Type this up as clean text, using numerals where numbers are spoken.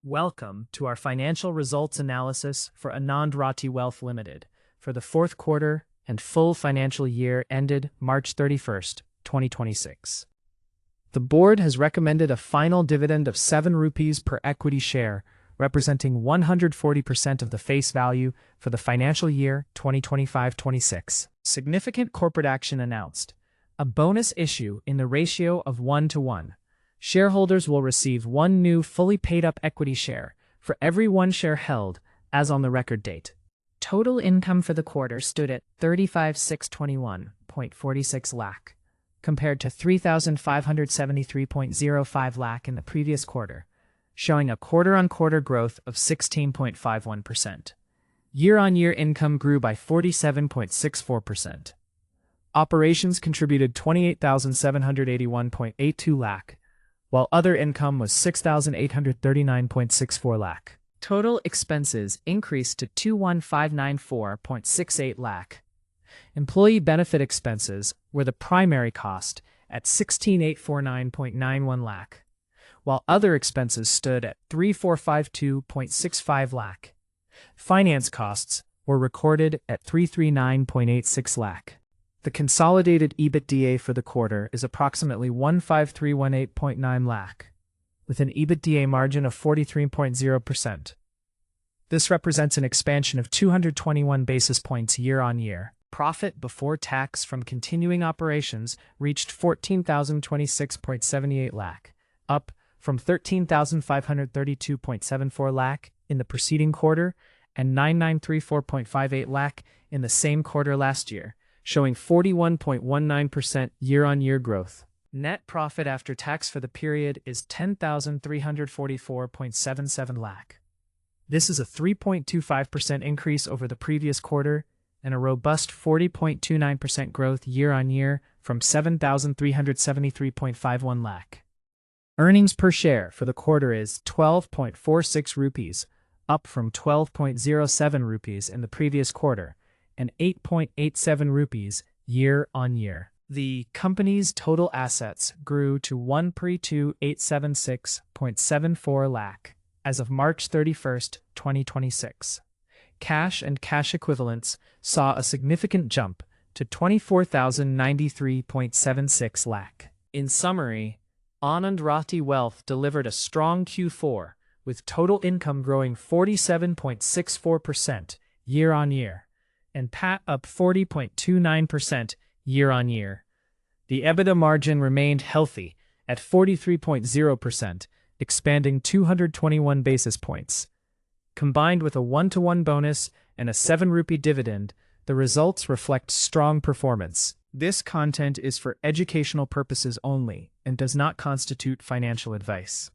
Welcome to our financial results analysis for Anand Rathi Wealth Limited for the fourth quarter and full financial year ended March 31st, 2026. The board has recommended a final dividend of 7 rupees per equity share, representing 140% of the face value for the financial year 2025-26. Significant corporate action announced. A bonus issue in the ratio of 1:1. Shareholders will receive 1 new fully paid-up equity share for every 1 share held as on the record date. Total income for the quarter stood at 35,621.46 lakh, compared to 3,573.05 lakh in the previous quarter, showing a quarter-on-quarter growth of 16.51%. Year-on-year income grew by 47.64%. Operations contributed 28,781.82 lakh, while other income was 6,839.64 lakh. Total expenses increased to 21,594.68 lakh. Employee benefit expenses were the primary cost at 16,849.91 lakh, while other expenses stood at 3,452.65 lakh. Finance costs were recorded at 339.86 lakh. The consolidated EBITDA for the quarter is approximately 15318.9 lakh, with an EBITDA margin of 43.0%. This represents an expansion of 221 basis points year-on-year. Profit before tax from continuing operations reached 14,026.78 lakh, up from 13,532.74 lakh in the preceding quarter and 9,934.58 lakh in the same quarter last year, showing 41.19% year-on-year growth. Net profit after tax for the period is 10,344.77 lakh. This is a 3.25% increase over the previous quarter and a robust 40.29% growth year-on-year from 7,373.51 lakh. Earnings per share for the quarter is 12.46 rupees, up from 12.07 rupees in the previous quarter, and 8.87 rupees year-on-year. The company's total assets grew to 132,876.74 lakh as of March 31st, 2026. Cash and cash equivalents saw a significant jump to 24,093.76 lakh. In summary, Anand Rathi Wealth delivered a strong Q4, with total income growing 47.64% year-on-year, and PAT up 40.29% year-on-year. The EBITDA margin remained healthy at 43.0%, expanding 221 basis points. Combined with a 1:1 bonus and a 7 rupee dividend, the results reflect strong performance. This content is for educational purposes only and does not constitute financial advice.